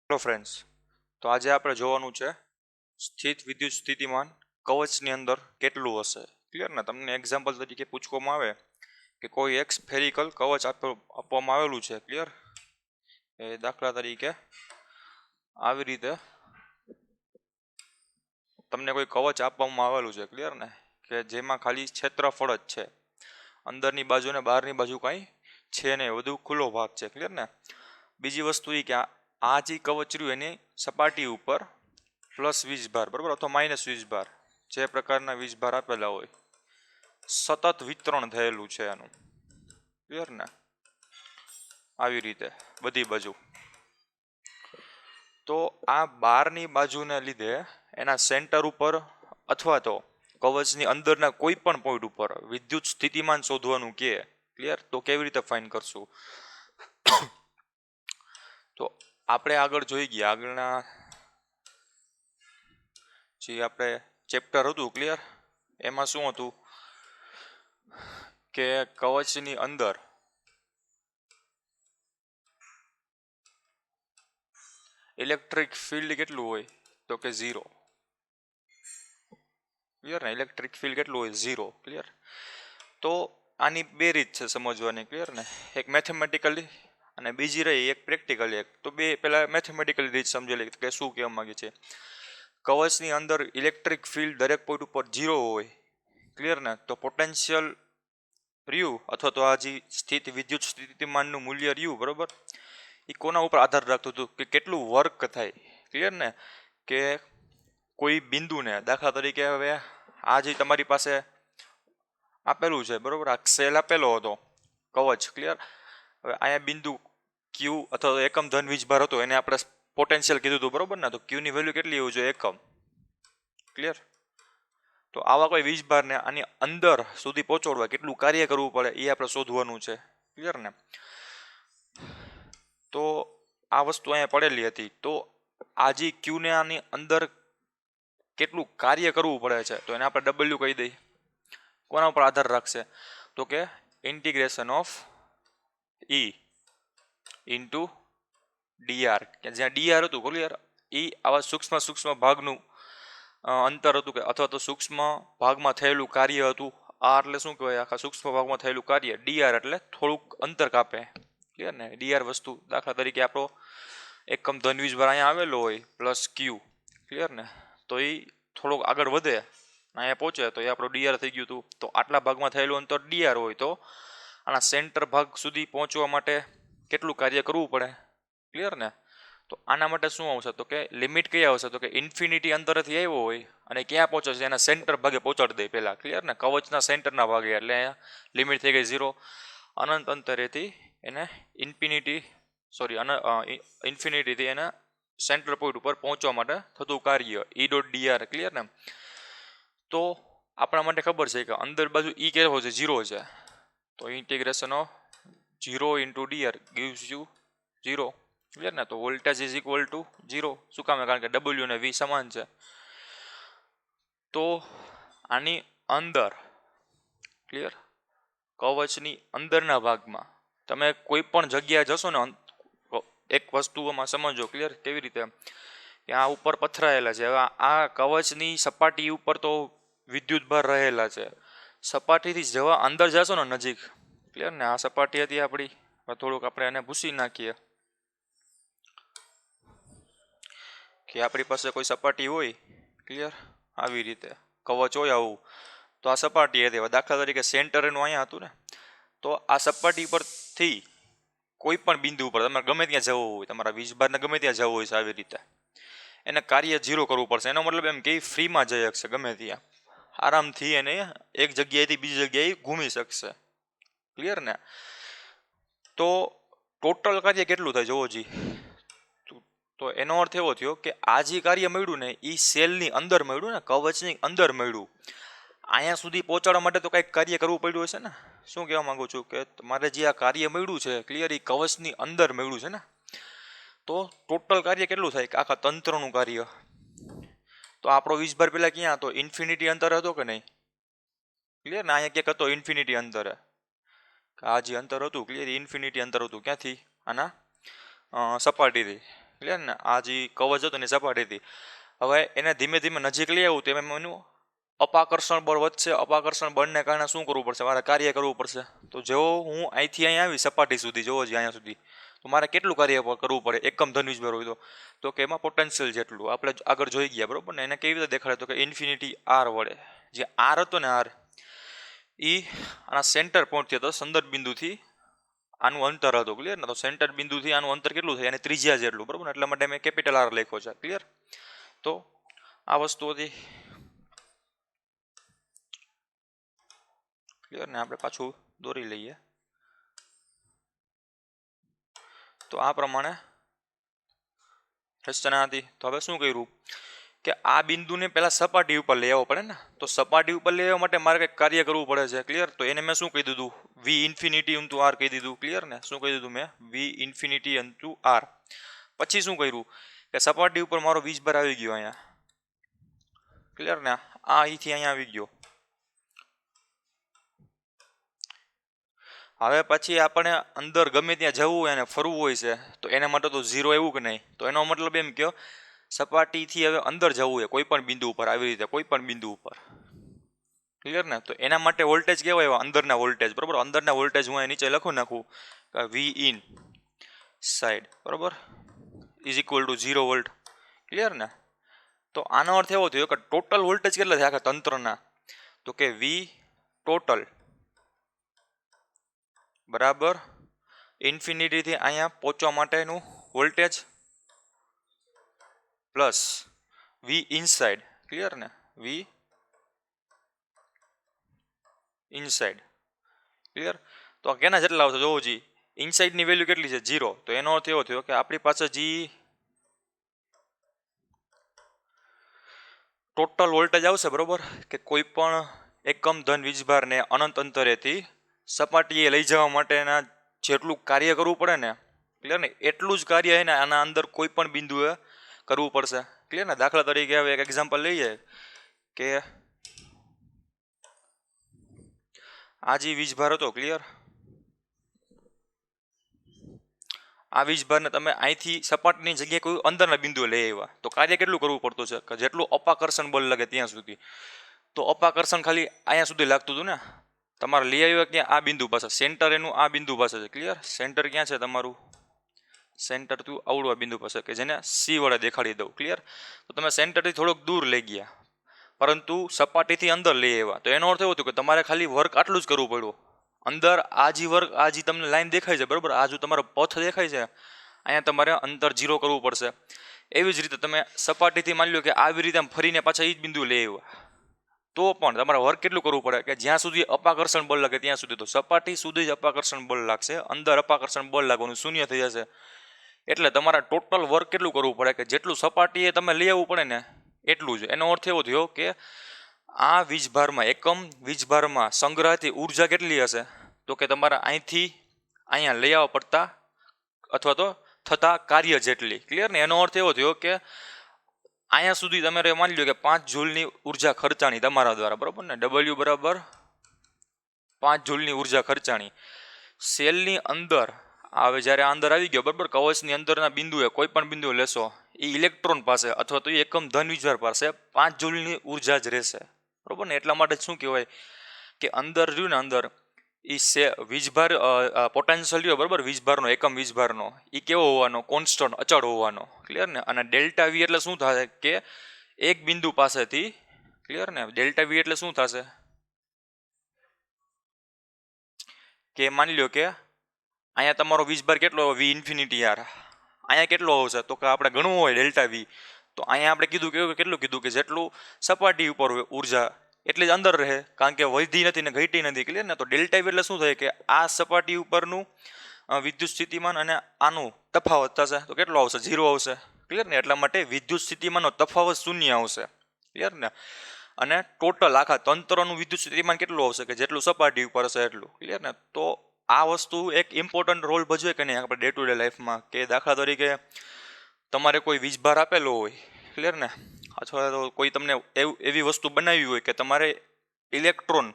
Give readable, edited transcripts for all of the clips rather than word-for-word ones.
Hello friends, તો આજે આપણે જોવાનું છે સ્થિત વિદ્યુત સ્થિતિમાન કવચની અંદર કેટલું હશે. ક્લિયર ને? તમને એક્ઝામ્પલ તરીકે પૂછવામાં આવે કે કોઈ એક સ્ફેરિકલ કવચ આપવામાં આવેલું છે. ક્લિયર? એ દાખલા તરીકે આવી રીતે તમને કોઈ કવચ આપવામાં આવેલું છે. ક્લિયર ને? કે જેમાં ખાલી ક્ષેત્રફળ જ છે, અંદરની બાજુ ને બહારની બાજુ કાંઈ છે નહીં, વધુ ખુલ્લો ભાગ છે. ક્લિયર ને? બીજી વસ્તુ એ કે આ જે કવચ રહ્યું એની સપાટી ઉપર પ્લસ વીજભાર, બરાબર, અથવા માઇનસ વીજભાર, જે પ્રકારના વીજભાર આપેલા હોય, સતત વિતરણ થયેલું છે એનું. ક્લિયર ને? આવી રીતે બધી બાજુ. તો આ બહારની બાજુને લીધે એના સેન્ટર ઉપર અથવા તો કવચની અંદરના કોઈ પણ પોઈન્ટ ઉપર વિદ્યુત સ્થિતિમાન શોધવાનું કે. ક્લિયર? તો કેવી રીતે ફાઇન કરશું? તો આપણે આગળ જોઈ ગયા, આગળના જે આપણે ચેપ્ટર હતું, ક્લિયર, એમાં શું હતું કે કવચની અંદર ઇલેક્ટ્રિક ફિલ્ડ કેટલું હોય? તો કે 0. ક્લિયર ને? ઇલેક્ટ્રિક ફિલ્ડ કેટલું હોય? 0. ક્લિયર? તો આની બે રીત છે સમજવાની. ક્લિયર ને? એક મેથેમેટિકલી અને બીજી રહી એક પ્રેક્ટિકલી. એક તો બે પહેલા મેથેમેટિકલી રીત સમજેલી કે શું કહેવા માંગે છે. કવચની અંદર ઇલેક્ટ્રિક ફિલ્ડ દરેક પોઈન્ટ ઉપર 0 હોય. ક્લિયર ને? તો પોટેન્શિયલ રહ્યું અથવા તો આ જે સ્થિત વિદ્યુત સ્થિતિમાનનું મૂલ્ય રહ્યું, બરોબર, એ કોના ઉપર આધાર રાખતું હતું? કે કેટલું વર્ક થાય. ક્લિયર ને? કે કોઈ બિંદુને, દાખલા તરીકે હવે આ જે તમારી પાસે આપેલું છે, બરોબર, આ સેલ આપેલો હતો કવચ. ક્લિયર? હવે અહીંયા બિંદુ ક્યુ અથવા તો એકમ ધન વીજભાર હતો, એને આપણે પોટેન્શિયલ કીધું હતું, બરોબર ને? તો ક્યુની વેલ્યુ કેટલી હોવી જોઈએ? એકમ. ક્લિયર? તો આવા કોઈ વીજભારને આની અંદર સુધી પહોંચાડવા કેટલું કાર્ય કરવું પડે એ આપણે શોધવાનું છે. ક્લિયર ને? તો આ વસ્તુ અહીંયા પડેલી હતી. તો આ જે ક્યુને આની અંદર કેટલું કાર્ય કરવું પડે છે, તો એને આપણે ડબલ્યુ કહી દઈએ. કોના ઉપર આધાર રાખશે? તો કે integration of E into DR, કે જ્યાં ડીઆર હતું, ક્લિયર, એ આવા સૂક્ષ્મ ભાગનું અંતર હતું, કે અથવા તો સૂક્ષ્મ ભાગમાં થયેલું કાર્ય હતું. આ એટલે શું કહેવાય? આખા સૂક્ષ્મ ભાગમાં થયેલું કાર્ય. ડીઆર એટલે થોડુંક અંતર કાપે. ક્લિયર ને? ડીઆર વસ્તુ, દાખલા તરીકે આપણો એકમ ધન વીજભાર અહીંયા આવેલો હોય પ્લસ ક્યુ. ક્લિયર ને? તો એ થોડોક આગળ વધે, અહીંયા પહોંચે, તો એ આપણો ડીઆર થઈ ગયું હતું. તો આટલા ભાગમાં થયેલું અંતર ડીઆર હોય, તો આના સેન્ટર ભાગ સુધી પહોંચવા માટે કેટલું કાર્ય કરવું પડે? ક્લિયર ને? તો આના માટે શું આવશે? તો કે લિમિટ કઈ આવશે? તો કે ઇન્ફિનિટી અંતરથી આવ્યો હોય અને ક્યાં પહોંચે છે? એના સેન્ટર ભાગે પહોંચાડી દે પહેલા. ક્લિયર ને? કવચના સેન્ટરના ભાગે, એટલે લિમિટ થઈ ગઈ 0. અનંત અંતરેથી એને ઇન્ફિનિટીથી એને સેન્ટર પોઈન્ટ ઉપર પહોંચવા માટે થતું કાર્ય ઈ ડોટ ડીઆર. ક્લિયર ને? તો આપણા માટે ખબર છે કે અંદર બાજુ ઈ કેવો છે? 0 છે. તો integration of 0 into DR gives you 0. Clear ને? તો વોલ્ટેજ ઇઝ ઇક્વલ ટુ 0. શું કામ? કારણ કે ડબલ્યુ અને વી સમાન છે. તો આની અંદર, ક્લિયર, કવચની અંદરના ભાગમાં તમે કોઈ પણ જગ્યાએ જશો ને, એક વસ્તુઓમાં સમજો. ક્લિયર? કેવી રીતે? કે આ ઉપર પથરાયેલા છે. હવે આ કવચની સપાટી ઉપર તો વિદ્યુત ભાર રહેલા છે. સપાટીથી જવા અંદર જશો ને નજીક, ક્લિયર ને? આ સપાટી હતી આપણી, થોડુંક આપણે એને ભૂસી નાખીએ કે આપણી પાસે કોઈ સપાટી હોય, ક્લિયર, આવી રીતે કવચ હોય આવું, તો આ સપાટી હતી. દાખલા તરીકે સેન્ટર એનું અહીંયા હતું ને, તો આ સપાટી પરથી કોઈ પણ બિંદુ ઉપર તમારે ગમે ત્યાં જવું હોય, તમારા વીજભારને ગમે ત્યાં જવું હોય છે, આવી રીતે એને કાર્ય 0 કરવું પડશે. એનો મતલબ એમ કે ફ્રીમાં જઈ શકશે, ગમે ત્યાં આરામથી એને એક જગ્યાએથી બીજી જગ્યાએ ઘૂમી શકશે. ક્લિયર ને? તો ટોટલ કાર્ય કેટલું થાય જોવો જી. તો એનો અર્થ એવો થયો કે આ જે કાર્ય મળ્યું ને, એ સેલની અંદર મળ્યું ને, કવચની અંદર મળ્યું. અહીંયા સુધી પહોંચાડવા માટે તો કંઈક કાર્ય કરવું પડ્યું હશે ને. શું કહેવા માંગુ છું કે તમારે જે આ કાર્ય મળ્યું છે, ક્લિયર, એ કવચની અંદર મળ્યું છે ને. તો ટોટલ કાર્ય કેટલું થાય? કે આખા તંત્રનું કાર્ય. તો આપણો વીજભાર પેલા ક્યાં હતો? ઇન્ફિનિટી અંતર હતો કે નહીં? ક્લિયર ને? અહીંયા ક્યાંક હતો ઇન્ફિનિટી અંતરે. આ જે અંતર હતું, ક્લિયર, ઇન્ફિનિટી અંતર હતું. ક્યાંથી? આના સપાટીથી. ક્લિયર ને? આ જે કવચ હતું એની સપાટીથી હવે એને ધીમે ધીમે નજીક લઈ આવું તો એનું અપાકર્ષણ બળ વધશે. અપાકર્ષણ બળને કારણે શું કરવું પડશે? મારે કાર્ય કરવું પડશે. તો જો હું અહીંથી અહીંયા આવી સપાટી સુધી, જોવો જ અહીંયા સુધી, તો મારે કેટલું કાર્ય કરવું પડે એકમ ધન વીજભાર હોય તો કે એમાં પોટેન્શિયલ જેટલું આપણે આગળ જોઈ ગયા, બરોબર ને? એને કેવી રીતે દેખાડે? તો કે ઇન્ફિનિટી આર વડે. જે આર હતો ને, આર એ આના સેન્ટર પોઈન્ટથી હતો, સંદર્ભ બિંદુથી આનું અંતર હતું. ક્લિયર ને? તો સેન્ટર બિંદુથી આનું અંતર કેટલું થાય? અને ત્રિજ્યા જેટલું, બરોબર ને? એટલા માટે મેં કેપિટલ આર લખ્યો છે. ક્લિયર? તો આ વસ્તુ હતી. ક્લિયર ને? આપણે પાછું દોરી લઈએ તો આ પ્રમાણે રચના હતી. તો હવે શું કર્યું કે આ બિંદુને પહેલા સપાટી ઉપર લઈ આવવો પડે ને. તો સપાટી ઉપર લઈ આવવા માટે મારે કંઈક કાર્ય કરવું પડે છે. ક્લિયર? તો એને મેં શું કહી દીધું? વી ઇન્ફિનિટી ઇન્ટુ આર કહી દીધું. ક્લિયર ને? શું કહી દીધું મેં? વી ઇન્ફિનિટી ઇન્ટુ આર. પછી શું કર્યું કે સપાટી ઉપર મારો વીજભાર આવી ગયો અહીંયા. ક્લિયર ને? આ અહીંથી અહીંયા આવી ગયો. હવે પછી આપણે અંદર ગમે ત્યાં જવું હોય અને ફરવું હોય છે તો એના માટે તો ઝીરો એવું કે નહીં. તો એનો મતલબ એમ કહો સપાટીથી હવે અંદર જવું હોય કોઈ પણ બિંદુ ઉપર, આવી રીતે કોઈ પણ બિંદુ ઉપર. ક્લિયર ને? તો એના માટે વોલ્ટેજ કેવા એવા? અંદરના વોલ્ટેજ, બરોબર? અંદરના વોલ્ટેજ હું નીચે લખું નાખું વી ઇન સાઈડ, બરોબર, is equal to 0 volt. Clear ને? તો આનો અર્થ એવો થયો કે ટોટલ વોલ્ટેજ કેટલા છે આખા તંત્રના? તો કે વી ટોટલ બરાબર ઇન્ફિનિટીથી અહીંયા પહોંચવા માટેનું voltage plus V inside. Clear ને? V inside. ક્લિયર? તો આ કેના જેટલા આવશે જોવો જી. ઇનસાઇડની વેલ્યુ કેટલી છે? 0. તો એનો અર્થ એવો થયો કે આપણી પાસે જી ટોટલ વોલ્ટેજ આવશે, બરોબર, કે કોઈ પણ એકમ ધન વીજભારને અનંત અંતરેથી સપાટીએ લઈ જવા માટેના જેટલું કાર્ય કરવું પડે ને, ક્લિયર ને, એટલું જ કાર્ય છે ને આના અંદર કોઈ પણ બિંદુએ કરવું પડશે. ક્લિયર ને? દાખલા તરીકે હવે એક એક્ઝામ્પલ લઈએ કે આ જે વીજભાર હતો, ક્લિયર, આ વીજભારને તમે અહીંથી સપાટીની જગ્યાએ કોઈ અંદરના બિંદુએ લઈ આવ્યા તો કાર્ય કેટલું કરવું પડતું છે? કે જેટલું અપાકર્ષણ બળ લાગે ત્યાં સુધી. તો અપાકર્ષણ ખાલી અહીંયા સુધી લાગતું હતું ને. તમારે લઈ આવ્યા ક્યાં? આ બિંદુ પાસે. સેન્ટર એનું આ બિંદુ પાસે છે. ક્લિયર? સેન્ટર ક્યાં છે તમારું? સેન્ટર તું આવડું આ બિંદુ પાસે, કે જેને સી વડે દેખાડી દઉં. ક્લિયર? તો તમે સેન્ટરથી થોડોક દૂર લઈ ગયા પરંતુ સપાટીથી અંદર લઈ આવ્યા. તો એનો અર્થ એવો થયો કે તમારે ખાલી વર્ક આટલું જ કરવું પડ્યું. અંદર આ જે વર્ક, આ જે તમને લાઈન દેખાય છે, બરોબર, આ જો તમારો પથ દેખાય છે, અહીંયા તમારે અંતર 0 કરવું પડશે. એવી જ રીતે તમે સપાટીથી માની લો કે આવી રીતે ફરીને પાછા એ જ બિંદુ લઈ આવ્યા તો પણ તમારે વર્ક કેટલું કરવું પડે? કે જ્યાં સુધી અપાકર્ષણ બળ લાગે ત્યાં સુધી. તો સપાટી સુધી જ અપાકર્ષણ બળ લાગશે, અંદર અપાકર્ષણ બળ લાગવાનું શૂન્ય થઈ જશે. એટલે તમારે ટોટલ વર્ક કેટલું કરવું પડે? કે જેટલું સપાટીએ તમે લઈ આવવું પડે ને એટલું જ. એનો અર્થ એવો થયો કે આ વીજભારમાં, એકમ વીજભારમાં સંગ્રહથી ઉર્જા કેટલી હશે? તો કે તમારા અહીંથી અહીંયા લઈ આવવા પડતા અથવા તો થતા કાર્ય જેટલી. ક્લિયર ને? એનો અર્થ એવો થયો કે અહીંયા સુધી તમે માની લો કે 5 જૂલની ઉર્જા ખર્ચાણી તમારા દ્વારા, બરોબર ને? ડબલ્યુ બરાબર 5 જૂલની ઉર્જા ખર્ચાણી. સેલની અંદર હવે જ્યારે અંદર આવી ગયો, બરાબર, કવચની અંદરના બિંદુએ કોઈ પણ બિંદુ લેશો એ ઇલેક્ટ્રોન પાસે અથવા તો એકમ ધન વીજભાર પાસે 5 જૂલની ઉર્જા જ રહેશે, બરોબર ને? એટલા માટે શું કહેવાય કે અંદર રહ્યું ને, અંદર એ વીજભાર પોટેન્શિયલ રહ્યો, બરાબર, વીજભારનો, એકમ વીજભારનો, એ કેવો હોવાનો? કોન્સ્ટન્ટ, અચળ હોવાનો. ક્લિયર ને? અને ડેલ્ટા વી એટલે શું થાય કે એક બિંદુ પાસેથી, ક્લિયર ને, ડેલ્ટા વી એટલે શું થશે કે માની લો કે અહીંયા તમારો વીજભાર કેટલો? વી ઇન્ફિનિટી આર. અહીંયા કેટલો આવશે? તો કે આપણે ગણવું હોય ડેલ્ટા વી, તો અહીંયા આપણે કીધું કે કેટલું કીધું કે જેટલું સપાટી ઉપર ઉર્જા એટલી જ અંદર રહે, કારણ કે વધી નથી ને ઘટી નથી. ક્લિયર ને? તો ડેલ્ટા વી એટલે શું થાય કે આ સપાટી ઉપરનું વિદ્યુત સ્થિતિમાન અને આનું તફાવત થશે તો કેટલો આવશે? 0 આવશે. ક્લિયર ને? એટલા માટે વિદ્યુત સ્થિતિમાનનો તફાવત શૂન્ય આવશે. ક્લિયર ને? અને ટોટલ આખા તંત્રનું વિદ્યુત સ્થિતિમાન કેટલું આવશે? કે જેટલું સપાટી ઉપર હશે એટલું. ક્લિયર ને? તો આ વસ્તુ એક ઇમ્પોર્ટન્ટ રોલ ભજવે કે નહીં આપણે ડે ટુ ડે લાઈફમાં? કે દાખલા તરીકે તમારે કોઈ વીજભાર આપેલો હોય, ક્લિયર ને, અથવા તો કોઈ તમને એવી વસ્તુ બનાવી હોય કે તમારે ઇલેક્ટ્રોન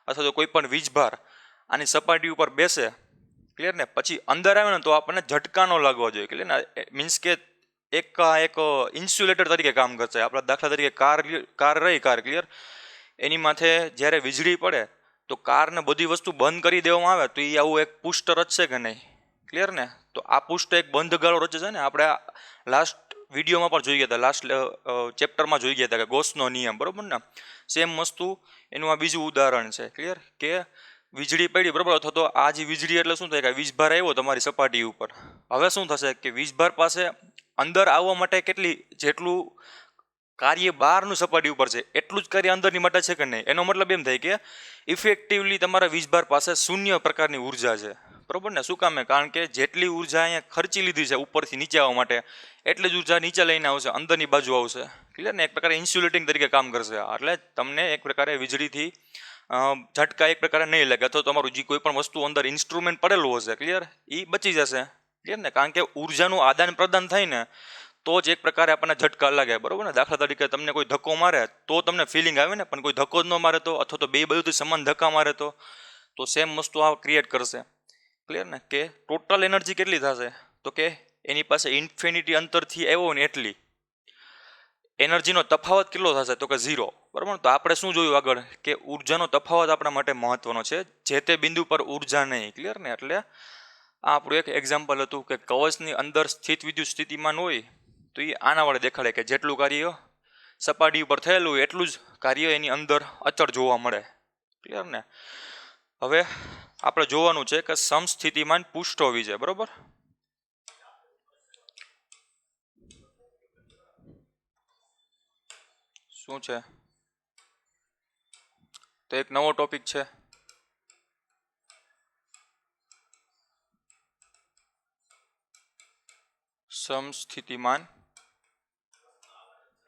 અથવા તો કોઈ પણ વીજભાર આની સપાટી ઉપર બેસે, ક્લિયર ને, પછી અંદર આવે ને તો આપણને ઝટકા ન લાગવો જોઈએ. ક્લિયર ને? મીન્સ કે એક ઇન્સ્યુલેટર તરીકે કામ કરશે. આપણા દાખલા તરીકે કાર ક્લિયર, એની માથે જ્યારે વીજળી પડે તો કારને બધી વસ્તુ બંધ કરી દેવામાં આવે તો એ આવું એક પુષ્ટ રચશે કે નહીં? ક્લિયર ને? તો આ પુષ્ટ એક બંધ ગાળો રચે છે ને. આપણે લાસ્ટ વિડીયોમાં પણ જોઈ ગયા હતા, લાસ્ટ ચેપ્ટરમાં જોઈ ગયા હતા કે ગોસનો નિયમ, બરોબર ને? સેમ વસ્તુ એનું આ બીજું ઉદાહરણ છે. ક્લિયર? કે વીજળી પડી, બરાબર, અથવા તો આ જે વીજળી એટલે શું થાય કે વીજભાર આવ્યો તમારી સપાટી ઉપર. હવે શું થશે કે વીજભાર પાસે અંદર આવવા માટે જેટલું કાર્ય બહારનું સપાટી ઉપર છે એટલું જ કાર્ય અંદરની માટે છે કે નહીં? એનો મતલબ એમ થાય કે ઇફેક્ટિવલી તમારા વીજભાર પાસે શૂન્ય પ્રકારની ઉર્જા છે, બરોબર ને? શું કામે? કારણ કે જેટલી ઉર્જા અહીંયા ખર્ચી લીધી છે ઉપરથી નીચે આવવા માટે, એટલી જ ઉર્જા નીચે લઈને આવશે, અંદરની બાજુ આવશે. ક્લિયર ને? એક પ્રકારે ઇન્સ્યુલેટિંગ તરીકે કામ કરશે. એટલે તમને એક પ્રકારે વીજળીથી ઝટકા એક પ્રકારે નહીં લાગે, અથવા તમારું જે કોઈ પણ વસ્તુ અંદર ઇન્સ્ટ્રુમેન્ટ પડેલું હશે, ક્લિયર, એ બચી જશે. ક્લિયર ને? કારણ કે ઉર્જાનું આદાન પ્રદાન થાય ને તો જ એક પ્રકારે આપણને ઝટકા લાગે, બરોબર ને? દાખલા તરીકે તમને કોઈ ધક્કો મારે તો તમને ફિલિંગ આવે ને, પણ કોઈ ધક્કો જ ન મારે તો, અથવા તો બે બાજુથી સમાન ધક્કા મારે તો સેમ વસ્તુ આ ક્રિએટ કરશે. ક્લિયર ને? કે ટોટલ એનર્જી કેટલી થશે? તો કે એની પાસે ઇન્ફિનિટી અંતરથી આવ્યો ને એટલી એનર્જીનો તફાવત કેટલો થશે? તો કે 0, બરાબર. તો આપણે શું જોયું આગળ કે ઉર્જાનો તફાવત આપણા માટે મહત્વનો છે, જે તે બિંદુ પર ઉર્જા નહીં. ક્લિયર ને? એટલે આ આપણું એક એક્ઝામ્પલ હતું કે કવચની અંદર સ્થિત વિદ્યુત સ્થિતિમાન હોય તો એ આના વડે દેખાડે કે જેટલું કાર્ય સપાટી ઉપર થયેલું હોય એટલું જ કાર્ય એની અંદર અચળ જોવા મળે. ક્લિયર ને? હવે આપણે જોવાનું છે કે સમસ્થિતિમાન પૃષ્ઠો વિશે, બરોબર? શું છે? તો એક નવો ટોપિક છે. સમસ્થિતિમાન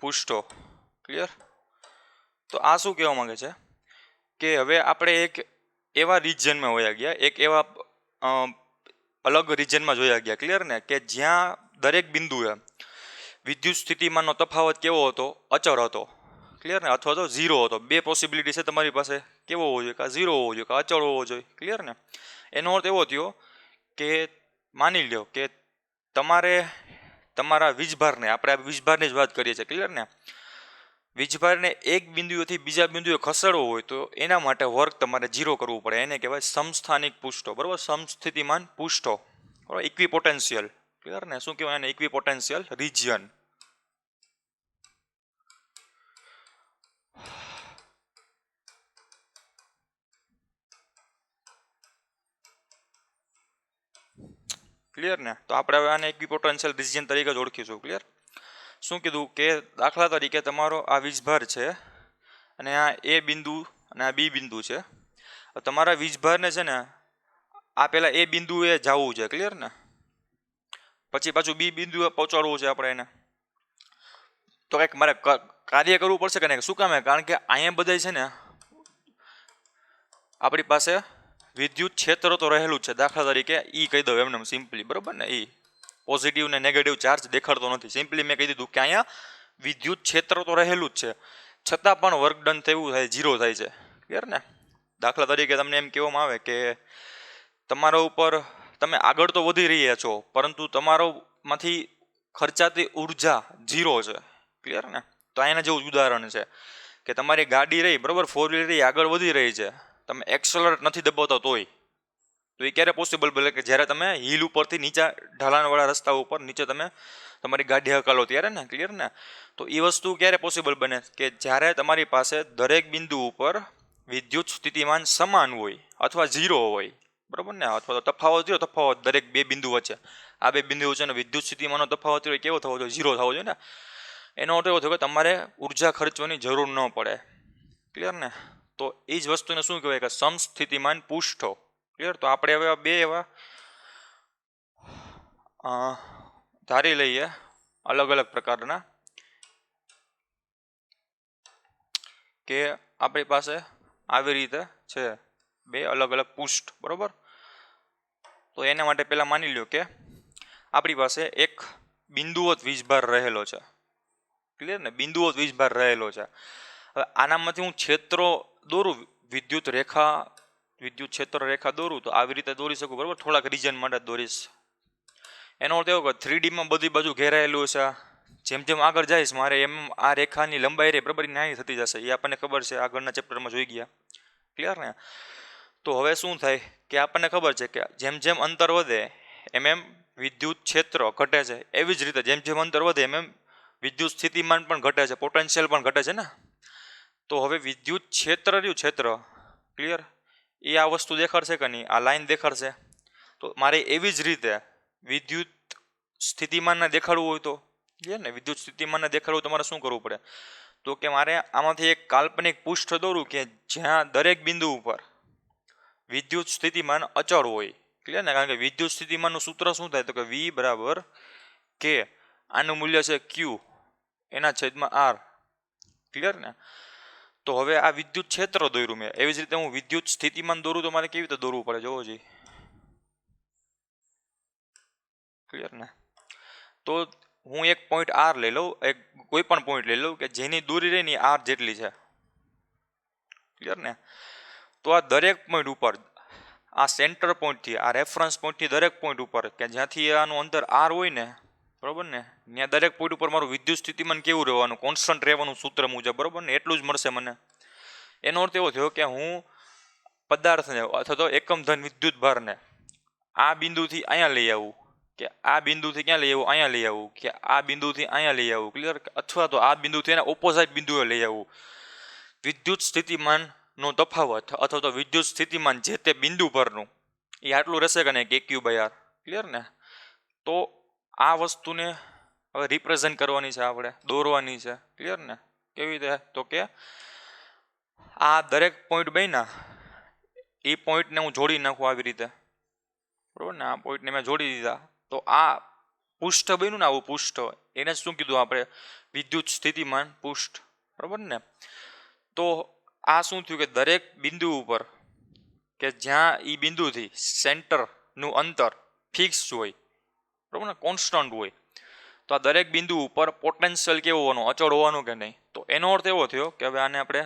પૃષ્ઠો. ક્લિયર? તો આ શું કહેવા માંગે છે કે હવે આપણે એક એવા રિજનમાં વયા ગયા, એક એવા અલગ રિજનમાં જોયા ગયા, ક્લિયર ને, કે જ્યાં દરેક બિંદુએ વિદ્યુત સ્થિતિમાનનો તફાવત કેવો હતો? અચળ હતો. ક્લિયર ને? અથવા તો 0 હતો. બે પોસિબિલિટી છે તમારી પાસે. કેવો હોવો જોઈએ? કે 0 હોવો જોઈએ, કે અચળ હોવો જોઈએ. ક્લિયર ને? એનો અર્થ એવો થયો કે માની લો કે તમારા વીજભારને, આપણે આ વીજભારની જ વાત કરીએ છીએ, ક્લિયર ને, વીજભારને એક બિંદુએથી બીજા બિંદુએ ખસેડવો હોય તો એના માટે વર્ક તમારે 0 કરવું પડે. એને કહેવાય સમસ્થાનિક પૃષ્ઠો, બરાબર? સમસ્થિતિમાન પૃષ્ઠો, બરાબર? ઇક્વિપોટેન્શિયલ. ક્લિયર ને? શું કહેવાય એને? Equipotential region. ક્લિયર ને? તો આપણે હવે આને ઇક્વિપોટેન્શિયલ રિજિયન તરીકે જ ઓળખીશું. ક્લિયર? શું કીધું કે દાખલા તરીકે તમારો આ વીજભાર છે અને આ એ બિંદુ અને આ બી બિંદુ છે. તમારા વીજભારને છે ને આ પહેલાં એ બિંદુએ જવું છે. ક્લિયર ને? પછી પાછું બી બિંદુએ પહોંચાડવું છે આપણે એને. તો કંઈક મારે કાર્ય કરવું પડશે કે નહીં? શું કામ? કારણ કે અહીંયા બધા છે ને આપણી પાસે વિદ્યુત ક્ષેત્ર તો રહેલું જ છે. દાખલા તરીકે ઈ કહી દઉં એમને સિમ્પલી, બરોબર ને? ઈ પોઝિટિવ ને નેગેટિવ ચાર્જ દેખાડતો નથી. સિમ્પલી મેં કહી દીધું કે અહીંયા વિદ્યુત ક્ષેત્ર તો રહેલું જ છે, છતાં પણ વર્ક ડન થયું થાય 0 થાય છે. ક્લિયર ને? દાખલા તરીકે તમને એમ કહેવામાં આવે કે તમારા ઉપર તમે આગળ તો વધી રહ્યા છો, પરંતુ તમારામાંથી ખર્ચાતી ઉર્જા 0 છે. ક્લિયર ને? તો આના જેવું ઉદાહરણ છે કે તમારી ગાડી રહી, બરોબર, 4 વ્હીલર આગળ વધી રહી છે, તમે એક્સલરેટ નથી દબાવતા તોય, તો એ ક્યારે પોસિબલ બને? કે જ્યારે તમે હિલ ઉપરથી નીચે ઢાલાણવાળા રસ્તા ઉપર નીચે તમે તમારી ગાડી હકાલો ત્યારે ને. ક્લિયર ને? તો એ વસ્તુ ક્યારે પોસિબલ બને? કે જ્યારે તમારી પાસે દરેક બિંદુ ઉપર વિદ્યુત સ્થિતિમાન સમાન હોય અથવા 0 હોય, બરોબર ને? અથવા તો તફાવત દરેક બે બિંદુ વચ્ચે, આ બે બિંદુ વચ્ચેનો વિદ્યુત સ્થિતિમાનનો તફાવત હોય કેવો થવો જોઈએ? 0 થવો જોઈએ ને. એનો અર્થ એવો થયો કે તમારે ઉર્જા ખર્ચવાની જરૂર ન પડે. ક્લિયર ને? તો એ જ વસ્તુને શું કહેવાય? કે સમસ્થિતિમાન પૃષ્ઠો. ક્લિયર? તો આપણે હવે બે એવા ધારી લઈએ અલગ અલગ પ્રકારના કે આપણી પાસે આવી રીતે છે બે અલગ અલગ પૃષ્ઠ, બરોબર? તો એના માટે પહેલાં માની લો કે આપણી પાસે એક બિંદુવત વીજભાર રહેલો છે. ક્લિયર ને? બિંદુવત વીજભાર રહેલો છે. હવે આનામાંથી હું ક્ષેત્રો દોરું, વિદ્યુત ક્ષેત્ર રેખા દોરું તો આવી રીતે દોરી શકું, બરોબર? થોડાક રીજન માટે દોરીશ. એનો અર્થ એવો કે 3Dમાં બધી બાજુ ઘેરાયેલું છે. જેમ જેમ આગળ જઈશ મારે એમ આ રેખાની લંબાઈ રે બરાબર નાની થતી જશે. એ આપણને ખબર છે, આગળના ચેપ્ટરમાં જોઈ ગયા. ક્લિયર ને? તો હવે શું થાય કે આપણને ખબર છે કે જેમ જેમ અંતર વધે એમ વિદ્યુત ક્ષેત્ર ઘટે છે. એવી જ રીતે જેમ જેમ અંતર વધે એમ વિદ્યુત સ્થિતિમાન પણ ઘટે છે, પોટેન્શિયલ પણ ઘટે છે ને. તો હવે વિદ્યુત ક્ષેત્ર રહ્યું, ક્ષેત્ર ક્લિયર, એ આ વસ્તુ દેખાડશે કે નહીં? આ લાઈન દેખાડશે. તો મારે એવી જ રીતે વિદ્યુત સ્થિતિમાનને દેખાડવું હોય તો ક્લિયર ને, વિદ્યુત સ્થિતિમાનને દેખાડવું તો મારે શું કરવું પડે? તો કે મારે આમાંથી એક કાલ્પનિક પૃષ્ઠ દોરું કે જ્યાં દરેક બિંદુ ઉપર વિદ્યુત સ્થિતિમાન અચળ હોય. ક્લિયર ને? કારણ કે વિદ્યુત સ્થિતિમાનનું સૂત્ર શું થાય? તો કે V બરાબર K, આનું મૂલ્ય છે Q એના છેદમાં R. ક્લિયર ને? તો હવે આ વિદ્યુત ક્ષેત્ર દોર્યું મેં. એવી જ રીતે હું વિદ્યુત સ્થિતિમાન દોરું તો મારે કેવી રીતે દોરવું પડે જોવો જોઈએ. ક્લિયર ને? તો હું એક પોઈન્ટ R લઈ લઉં, એક કોઈ પણ પોઈન્ટ લઈ લઉં કે જેની દૂરી રહી ને R જેટલી છે. ક્લિયર ને? તો આ દરેક પોઈન્ટ ઉપર, આ સેન્ટર પોઈન્ટથી, આ રેફરન્સ પોઈન્ટથી દરેક પોઈન્ટ ઉપર કે જ્યાંથી આનું અંતર R હોય ને, બરોબર ને, ત્યાં દરેક પોઈન્ટ ઉપર મારું વિદ્યુત સ્થિતિમાન કેવું રહેવાનું? કોન્સ્ટન્ટ રહેવાનું સૂત્ર મુજબ, બરોબર ને? એટલું જ મળશે મને. એનો અર્થ એવો થયો કે હું પદાર્થને અથવા તો એકમ ધન વિદ્યુત ભારને આ બિંદુથી અહીંયા લઈ આવું, કે આ બિંદુથી ક્યાં લઈ આવું? અહીંયા લઈ આવું, કે આ બિંદુથી અહીંયા લઈ આવું. ક્લિયર? અથવા તો આ બિંદુથી એના ઓપોઝાઇટ બિંદુએ લઈ આવું. વિદ્યુત સ્થિતિમાનનો તફાવત અથવા તો વિદ્યુત સ્થિતિમાન જે તે બિંદુ પરનું એ આટલું રહેશે કે નહીં? KQ/R. ક્લિયર ને? તો આ વસ્તુને હવે રિપ્રેઝન્ટ કરવાની છે, આપણે દોરવાની છે. ક્લિયર ને? કેવી રીતે? તો કે આ દરેક પોઈન્ટ બન્યા એ પોઈન્ટને હું જોડી નાખું આવી રીતે, બરોબર ને? આ પોઈન્ટને મેં જોડી દીધા તો આ પૃષ્ઠ બન્યું ને, આવું પૃષ્ઠ, એને શું કીધું આપણે? વિદ્યુત સ્થિતિમાન પૃષ્ઠ, બરોબર ને? તો આ શું થયું કે દરેક બિંદુ ઉપર કે જ્યાં એ બિંદુથી સેન્ટરનું અંતર ફિક્સ હોય, બરોબર ને, કોન્સ્ટન્ટ હોય, તો આ દરેક બિંદુ ઉપર પોટેન્શિયલ કેવું હોવાનું? અચળ હોવાનું કે નહીં? તો એનો અર્થ એવો થયો કે હવે આને આપણે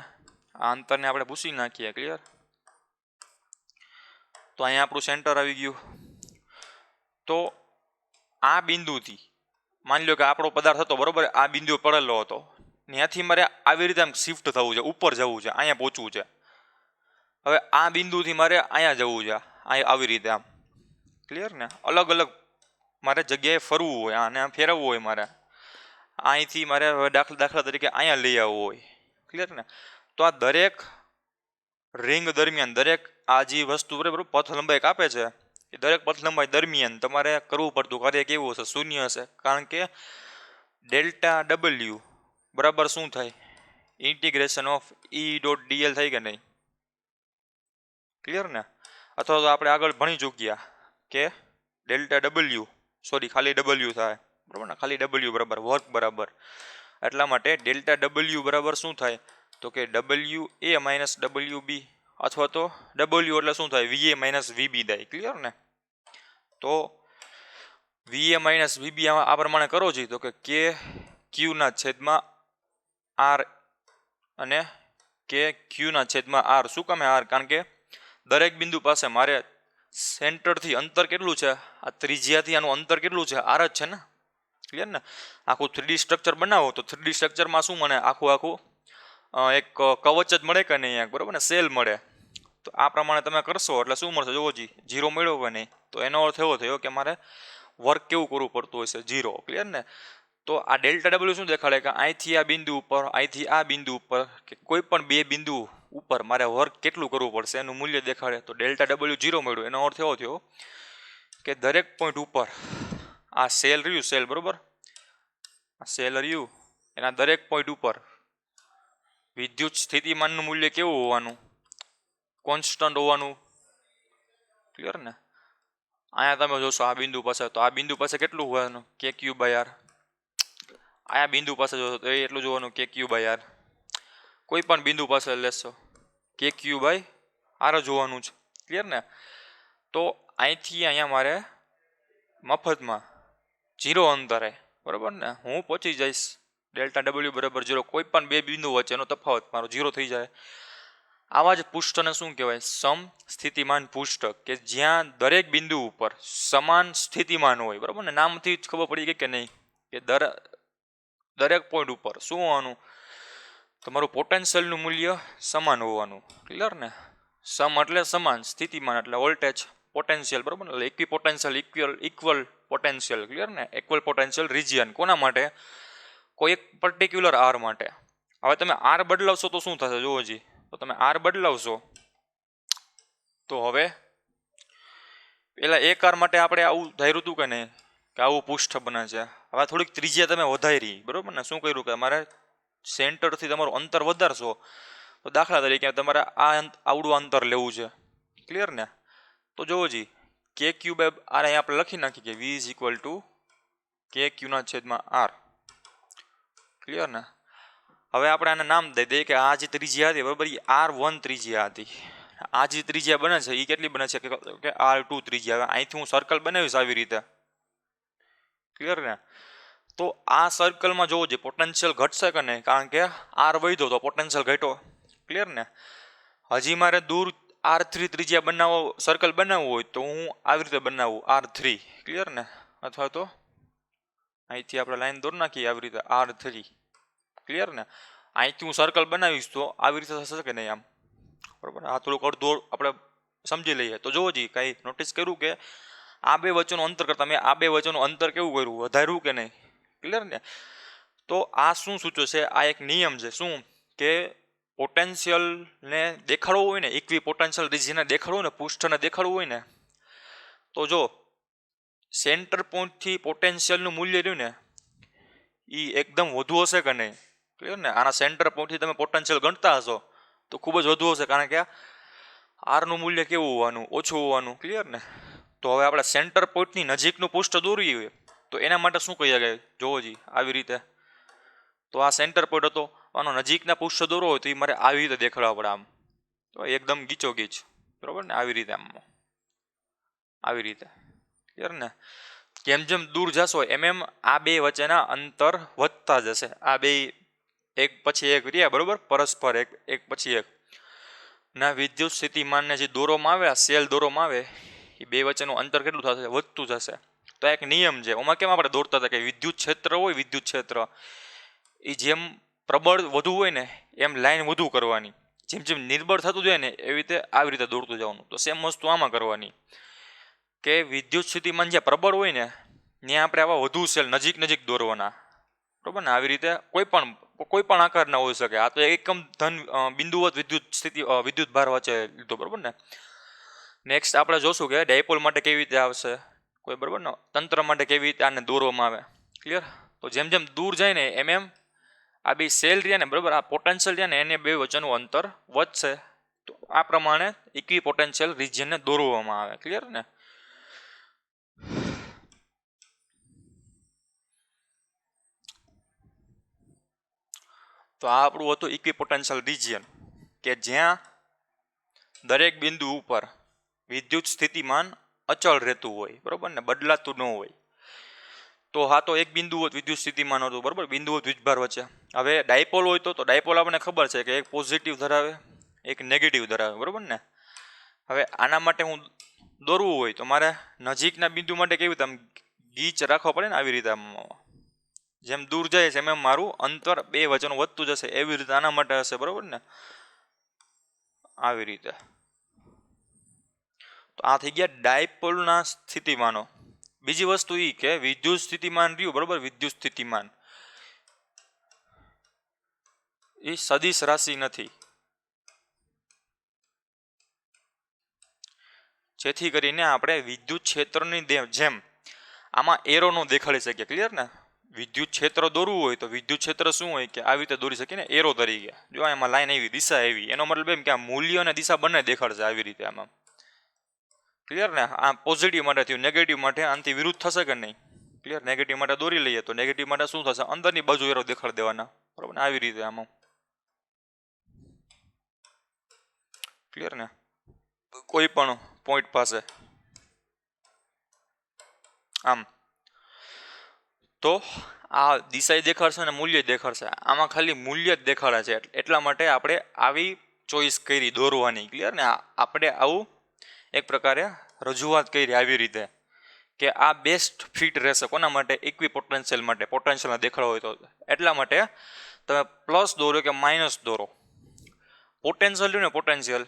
આ અંતરને આપણે પૂછી નાખીએ. ક્લિયર? તો અહીંયા આપણું સેન્ટર આવી ગયું. તો આ બિંદુથી માની લો કે આપણો પદાર્થ હતો, બરોબર, આ બિંદુ પડેલો હતો, ત્યાંથી મારે આવી રીતે આમ શિફ્ટ થવું છે, ઉપર જવું છે, અહીંયા પહોંચવું છે. હવે આ બિંદુથી મારે અહીંયા જવું છે, અહીંયા આવી રીતે આમ. ક્લિયર ને? અલગ અલગ મારે જગ્યાએ ફરવું હોય, આને આમ ફેરવવું હોય મારે. અહીંથી મારે હવે દાખલા તરીકે અહીંયા લઈ આવવું હોય. ક્લિયર ને? તો આ દરેક રિંગ દરમિયાન દરેક આ જે વસ્તુ બરાબર પથ લંબાઈ કાપે છે એ દરેક પથ લંબાઈ દરમિયાન તમારે કરવું પડતું કાર્ય કેવું હશે? શૂન્ય હશે. કારણ કે ડેલ્ટા W બરાબર શું થાય? ઇન્ટિગ્રેશન ઓફ E.dl થાય કે નહીં? ક્લિયર ને? અથવા તો આપણે આગળ ભણી ચૂક્યા કે ડેલ્ટા W, સોરી, ખાલી W થાય, બરાબર ને? ખાલી W બરાબર વર્ક બરાબર. એટલા માટે ડેલ્ટા W બરાબર શું થાય? તો કે WA માઇનસ WB, અથવા તો W એટલે શું થાય? VA માઇનસ VB થાય. ક્લિયર ને? તો VA માઇનસ VB આ પ્રમાણે કરો છો તો કે KQ ના છેદમાં R અને KQ ના છેદમાં R. શું કામે R? કારણ કે દરેક બિંદુ પાસે મારે સેન્ટરથી અંતર કેટલું છે? આ ત્રિજ્યાથી આનું અંતર કેટલું છે? R જ છે ને. ક્લિયર ને? આખું 3D સ્ટ્રક્ચર બનાવો તો 3D સ્ટ્રક્ચરમાં શું મને? આખું એક કવચ જ મળે કે નહીં? બરોબર ને? સેલ મળે. તો આ પ્રમાણે તમે કરશો એટલે શું મળશે? જોવો જી, 0 મળ્યો કે નહીં? તો એનો અર્થ એવો થયો કે મારે વર્ક કેવું કરવું પડતું હશે? 0. ક્લિયર ને? તો આ ડેલ્ટા W શું દેખાડે? કે અહીંથી આ બિંદુ ઉપર, અહીંથી આ બિંદુ ઉપર, કે કોઈ પણ બે બિંદુ ઉપર મારે વર્ક કેટલું કરવું પડશે એનું મૂલ્ય દેખાડે. તો ડેલ્ટા W 0 મળ્યું. એનો અર્થ એવો થયો કે દરેક પોઈન્ટ ઉપર આ સેલ રહ્યું, સેલ, બરોબર, આ સેલ રહ્યું, એના દરેક પોઈન્ટ ઉપર વિદ્યુત સ્થિતિમાનનું મૂલ્ય કેવું હોવાનું? કોન્સ્ટન્ટ હોવાનું. ક્લિયર ને? અહીંયા તમે જોશો આ બિંદુ પાસે, તો આ બિંદુ પાસે કેટલું હોવાનું? KQ/R. આ બિંદુ પાસે જોશો તો એટલું જોવાનું KQ/R. કોઈ પણ બિંદુ પાસે લેશો KQ/R જ હોવાનું છે. ક્લિયર ને? તો અહીંથી અહીંયા મારે મફતમાં 0 અંતરે, બરાબર ને, હું પહોંચી જઈશ ડેલ્ટા W બરાબર 0. કોઈ પણ બે બિંદુ વચ્ચેનો તફાવત મારો 0 થઈ જાય. આવા જ પૃષ્ઠને શું કહેવાય? સમ સ્થિતિમાન પૃષ્ઠ, કે જ્યાં દરેક બિંદુ ઉપર સમાન સ્થિતિમાન હોય, બરાબર ને? નામથી જ ખબર પડી ગઈ કે નહીં, કે દરેક પોઈન્ટ ઉપર શું હોવાનું? તમારું પોટેન્શિયલનું મૂલ્ય સમાન હોવાનું. ક્લિયર ને? સમ એટલે સમાન, સ્થિતિમાન એટલે વોલ્ટેજ, પોટેન્શિયલ, બરાબર ને? એટલે ઇક્વી પોટેન્શિયલ ઇક્વલ પોટેન્શિયલ. ક્લિયર ને? ઇક્વલ પોટેન્શિયલ રિજિયન કોના માટે? કોઈ એક પર્ટિક્યુલર આર માટે. હવે તમે આર બદલાવશો તો શું થશે? જુઓ જી, તો તમે આર બદલાવશો તો હવે પેલા એક આર માટે આપણે આવું ધાર્યું હતું કે નહીં, કે આવું પૃષ્ઠ બને છે. હવે થોડીક ત્રિજ્યા તમે વધારી, બરાબર ને? શું કર્યું કે અમારે સેન્ટરથી તમારું અંતર વધારશો, તો દાખલા તરીકે તમારે આવડું અંતર લેવું છે. ક્લિયર ને? તો જુઓ જી, કે ક્યુ બાય આર અહીં આપણે લખી નાખીએ કે વી ઇઝ ઇક્વલ ટુ કે ક્યુના છેદમાં આર. ક્લિયર ને? હવે આપણે આને નામ દઈ દઈએ કે આ જે ત્રિજ્યા હતી, બરાબર, એ R1 ત્રિજ્યા હતી. આ જે ત્રિજ્યા બને છે એ કેટલી બને છે કે R2 ત્રિજ્યા. હવે અહીંથી હું સર્કલ બનાવીશ આવી રીતે. ક્લિયર ને? તો આ સર્કલમાં જોવો જે પોટેન્શિયલ ઘટશે કે નહીં, કારણ કે આર વધ્યો તો પોટેન્શિયલ ઘટ્યો. ક્લિયર ને? હજી મારે દૂર R3 ત્રિજ્યા બનાવવો, સર્કલ બનાવવું હોય તો હું આવી રીતે બનાવું R3. ક્લિયર ને? અથવા તો અહીંથી આપણે લાઈન દોર નાખીએ આવી રીતે R3. ક્લિયર ને? અહીંથી હું સર્કલ બનાવીશ તો આવી રીતે થશે કે નહીં, આમ, બરાબર? આ થોડુંક અડધું આપણે સમજી લઈએ. તો જોવો જી, કાંઈ નોટિસ કર્યું કે આ બે વચ્ચેનું અંતર કરતાં મેં આ બે વચ્ચેનું અંતર કેવું કર્યું? વધાર્યું કે નહીં? ક્લિયર ને? તો આ શું સૂચવે છે? આ એક નિયમ છે. શું? કે પોટેન્શિયલને દેખાડવું હોય ને, ઇક્વી પોટેન્શિયલ રિજિયનને દેખાડવું હોય ને, પૃષ્ઠને દેખાડવું હોય ને, તો જો સેન્ટર પોઈન્ટથી પોટેન્શિયલનું મૂલ્ય રહ્યું ને એ એકદમ વધુ હશે કે નહીં? ક્લિયર ને? આના સેન્ટર પોઈન્ટથી તમે પોટેન્શિયલ ગણતા હશો તો ખૂબ જ વધુ હશે, કારણ કે આરનું મૂલ્ય કેવું હોવાનું? ઓછું હોવાનું. ક્લિયર ને? તો હવે આપણે સેન્ટર પોઈન્ટની નજીકનું પૃષ્ઠ દોરવી હોય તો એના માટે શું કહી શકાય? જોવો જી, આવી રીતે. તો આ સેન્ટર પોઈન્ટ હતો, આનો નજીકના પૃષ્ઠ દોરવો હોય તો એ મારે આવી રીતે દેખાડવા પડે, આમ, તો એકદમ ગીચો ગીચ, બરાબર ને? આવી રીતે, આમ, આવી રીતે. ક્લિયર ને? જેમ જેમ દૂર જશો એમ આ બે વચ્ચેના અંતર વધતા જશે. આ બે એક પછી એક રહ્યા, બરાબર, પરસ્પર એક પછી એક ના વિદ્યુત સ્થિતિમાનને જે દોરવામાં આવે, આ સેલ દોરવામાં આવે, એ બે વચ્ચેનું અંતર કેટલું થશે? વધતું જશે. તો એક નિયમ છે. એમાં કેમ આપણે દોરતા હતા કે વિદ્યુત ક્ષેત્ર હોય, વિદ્યુત ક્ષેત્ર એ જેમ પ્રબળ વધુ હોય ને એમ લાઈન વધુ કરવાની, જેમ જેમ નિર્બળ થતું જાય ને એવી રીતે આવી રીતે દોરતું જવાનું. તો સેમ વસ્તુ આમાં કરવાની, કે વિદ્યુત સ્થિતિમાન જ્યાં પ્રબળ હોય ને ત્યાં આપણે આવા વધુ સેલ નજીક દોરવાના, બરાબર ને? આવી રીતે કોઈ પણ આકારના હોઈ શકે. આ તો એકમ બિંદુવત વિદ્યુત ભાર વચ્ચે લીધો, બરાબર ને? નેક્સ્ટ આપણે જોશું કે ડાયપોલ માટે કેવી રીતે આવશે કોઈ, બરાબર ને? તંત્ર માટે કેવી રીતે આને દોરવામાં આવે. ક્લિયર? તો જેમ જેમ દૂર જાય ને એમ આ બે સેલ રહ્યા ને, બરાબર, આ પોટેન્શિયલ રહ્યા ને એને બે વચ્ચેનું અંતર વધશે. તો આ પ્રમાણે ઇક્વી પોટેન્શિયલ રિજિયનને દોરવામાં આવે. ક્લિયર ને? તો આ આપણું હતું ઇક્વી પોટેન્શિયલ રિજિયન, કે જ્યાં દરેક બિંદુ ઉપર વિદ્યુત સ્થિતિમાન અચળ રહેતું હોય, બરાબર ને? બદલાતું ન હોય. તો હા, તો એક બિંદુવત વિદ્યુત સ્થિતિમાન હતું, બરાબર, બિંદુવત વીજભાર વચ્ચે. હવે ડાયપોલ હોય તો ડાયપોલ આપણને ખબર છે કે એક પોઝિટિવ ધરાવે, એક નેગેટિવ ધરાવે, બરાબર ને? હવે આના માટે હું દોરવું હોય તો મારે નજીકના બિંદુ માટે કેવી રીતે આમ ગીચ રાખવા પડે ને, આવી રીતે. આમ જેમ દૂર જાય છે એમ મારું અંતર બે વચ્ચેનું વધતું જશે. એવી રીતે આના માટે હશે, બરાબર ને? આવી રીતે. તો આ થઈ ગયા ડાયપોલના સ્થિતિમાનો. બીજી વસ્તુ એ કે વિદ્યુત સ્થિતિમાન રહ્યું, બરાબર, વિદ્યુત સ્થિતિમાન એ સદિશ રાશિ નથી, જેથી કરીને આપણે વિદ્યુત ક્ષેત્રની જેમ આમાં એરો નો દેખાડી શકીએ. ક્લિયર ને? વિદ્યુત ક્ષેત્ર દોરવું હોય તો વિદ્યુત ક્ષેત્ર શું હોય કે આવી રીતે દોરી શકીએ ને, એરો તરીકે. જો એમાં લાઈન એવી, દિશા એવી, એનો મતલબ એમ કે આ મૂલ્ય અને દિશા બંને દેખાડશે આવી રીતે આમાં. ક્લિયર ને? આ પોઝિટિવ માટે થયું, નેગેટિવ માટે આનાથી વિરુદ્ધ થશે કે નહીં? ક્લિયર? નેગેટિવ માટે દોરી લઈએ તો નેગેટિવ માટે શું થશે? અંદરની બાજુ એરો દેખાડી દેવાના, બરાબર ને? આવી રીતે આમાં. ક્લિયર ને? કોઈ પણ પોઈન્ટ પાસે આમ, તો આ દિશા દેખાડશે અને મૂલ્ય દેખાડશે. આમાં ખાલી મૂલ્ય જ દેખાડે છે. એટલા માટે આપણે આવી ચોઈસ કરી દોરવાની, ક્લિયર ને. આપણે આવું એક પ્રકારે રજૂઆત કરી આવી રીતે કે આ બેસ્ટ ફિટ રહેશે કોના માટે, ઇક્વી પોટેન્શિયલ માટે, પોટેન્શિયલના દેખાડો હોય તો. એટલા માટે તમે પ્લસ દોરો કે માઇનસ દોરો, પોટેન્શિયલ રહ્યું ને પોટેન્શિયલ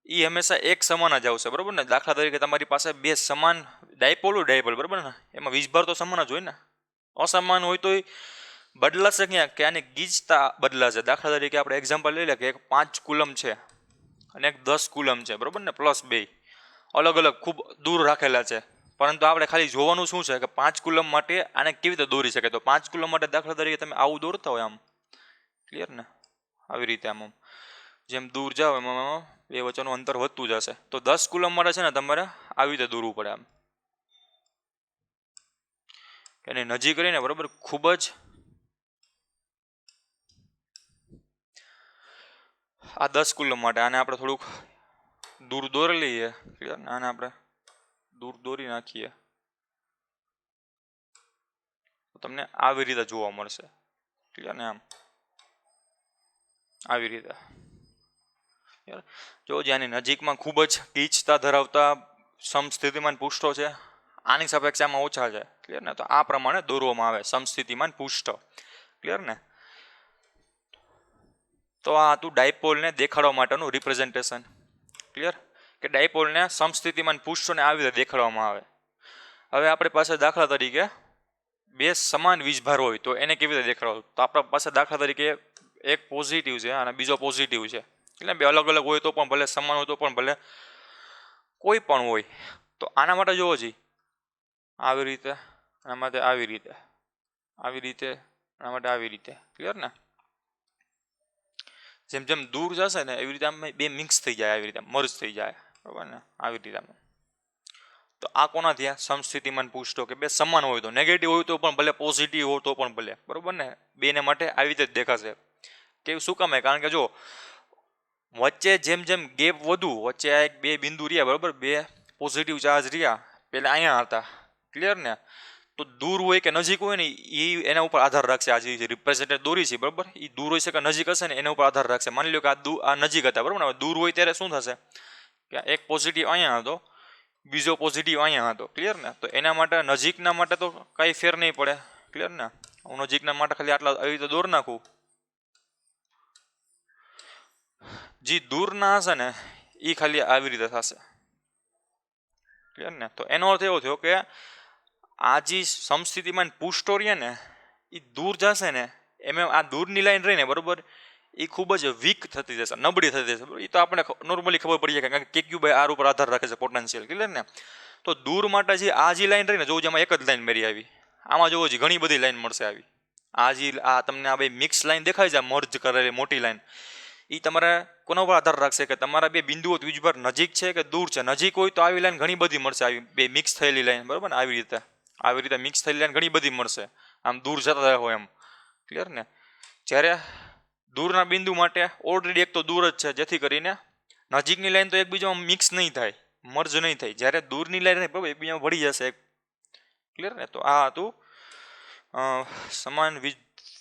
એ હંમેશા એક સમાન જ આવશે, બરાબર ને. દાખલા તરીકે તમારી પાસે બે સમાન ડાયપોલ હોય, ડાયપોલ બરાબર ને, એમાં વીજભાર તો સમાન જ હોય ને. અસમાન હોય તો બદલાશે ક્યાં કે આની ગીચતા બદલાશે. દાખલા તરીકે આપણે એક્ઝામ્પલ લઈ લે કે એક 5 કુલમ છે અને એક 10 કુલમ છે, બરાબર ને, પ્લસ બે અલગ અલગ ખૂબ દૂર રાખેલા છે. પરંતુ આપણે ખાલી જોવાનું શું છે કે 5 કુલમ માટે આને કેવી રીતે દોરી શકે. તો 5 કુલમ માટે દાખલા તરીકે તમે આવું દોરતા હોય આમ, ક્લિયર ને, આવી રીતે આમ જેમ દૂર જાઓ એમ બે વચ્ચેનું અંતર વધતું જશે. તો 10 કુલમ માટે છે ને તમારે આવી રીતે દોરવું પડે આમ, એને નજીક કરીને બરાબર ખૂબ જ આ 10 કુલમ માટે આને આપણે થોડુંક દૂર દોરી લઈએ, ક્લિયર ને. આને આપણે દૂર દોરી નાખીએ તો તમને આવી રીતે જોવા મળશે, ક્લિયર ને. આમ આવી રીતે જો જેની નજીકમાં ખૂબ જ ગીચતા ધરાવતા સમસ્થિતિમાન પૃષ્ઠો છે, આની સાપેક્ષે આમાં ઓછા છે, ક્લિયર ને. તો આ પ્રમાણે દોરવામાં આવે સમસ્થિતિમાન પૃષ્ઠ, ક્લિયર ને. તો આ હતું ડાયપોલને દેખાડવા માટેનું રિપ્રેઝન્ટેશન, ક્લિયર કે ડાયપોલને સમસ્થિતિમાન પૃષ્ઠોને આવી રીતે દેખાડવામાં આવે. હવે આપણી પાસે દાખલા તરીકે બે સમાન વીજભાર હોય તો એને કેવી રીતે દેખાડો. તો આપણા પાસે દાખલા તરીકે એક પોઝિટિવ છે અને બીજો પોઝિટિવ છે, એટલે બે અલગ અલગ હોય તો પણ ભલે, સમાન હોય તો પણ ભલે, કોઈ પણ હોય. તો આના માટે જોવો જી આવી રીતે, આના માટે આવી રીતે, આવી રીતે, આના માટે આવી રીતે, ક્લિયર ને. જેમ જેમ દૂર જશે ને એવી રીતે આમ બે મિક્સ થઈ જાય, આવી રીતે મર્જ થઈ જાય, બરાબર ને, આવી રીતે. તો આ કોના થયા સમસ્થિતિમાન પૃષ્ઠો કે બે સમાન હોય તો, નેગેટિવ હોય તો પણ ભલે, પોઝિટિવ હોય તો પણ ભલે, બરાબર ને. બેને માટે આવી રીતે જ દેખાશે. કે શું કામ? કારણ કે જો વચ્ચે જેમ જેમ ગેપ વધુ, વચ્ચે આ એક બે બિંદુ રહ્યા, બરાબર, બે પોઝિટિવ ચાર્જ રહ્યા, પેલા અહીંયા હતા, ક્લિયર ને. તો દૂર હોય કે નજીક હોય ને એ એના ઉપર આધાર રાખશે. આ જે રિપ્રેઝેન્ટેટ દોરી છે, બરાબર, એ દૂર હોય છે કે નજીક હશે ને એના ઉપર આધાર રાખશે. માની લો કે આ નજીક હતા, બરાબર ને. દૂર હોય ત્યારે શું થશે કે એક પોઝિટિવ અહીંયા હતો, બીજો પોઝિટિવ અહીંયા હતો, ક્લિયર ને. તો એના માટે નજીકના માટે તો કાંઈ ફેર નહીં પડે, ક્લિયર ને. હું નજીકના માટે ખાલી આટલા આવી રીતે દોર નાખું. જે દૂરના હશે ને એ ખાલી આવી રીતે થશે, ક્લિયર ને. તો એનો અર્થ એવો થયો કે આ જે સમસ્થિતિમાન પૃષ્ઠો રહ્યા ને એ દૂર જશે ને એમ આ દૂરની લાઈન રહીને, બરાબર, એ ખૂબ જ વીક થતી જશે, નબળી થતી જશે. એ તો આપણે નોર્મલી ખબર પડી જાય કારણ કે ક્યુ બાય આર ઉપર આધાર રાખે છે પોટેન્શિયલ, ક્લિયર ને. તો દૂર માટે જે આ જે લાઈન રહીને, જોવું જેમાં એક જ લાઈન મેરી આવી, આમાં જોવો છે ઘણી બધી લાઈન મળશે આવી. આ તમને આ બે મિક્સ લાઈન દેખાય છે, મર્જ કરેલી મોટી લાઈન, એ તમારે કોના ઉપર આધાર રાખશે કે તમારા બે બિંદુઓ વીજભાર નજીક છે કે દૂર છે. નજીક હોય તો આવી લાઈન ઘણી બધી મળશે, આવી બે મિક્સ થયેલી લાઈન, બરાબર ને. આવી રીતે મિક્સ થયેલી લાઈન ઘણી બધી મળશે, આમ દૂર જતા હોય એમ, ક્લિયર ને. જ્યારે દૂરના બિંદુ માટે ઓલરેડી એક તો દૂર જ છે, જેથી કરીને નજીકની લાઈન તો એકબીજામાં મિક્સ નહીં થાય, મર્જ નહીં થાય. જ્યારે દૂરની લાઈન બરાબર એકબીજામાં ભળી જશે, ક્લિયર ને. તો આ હતું સમાન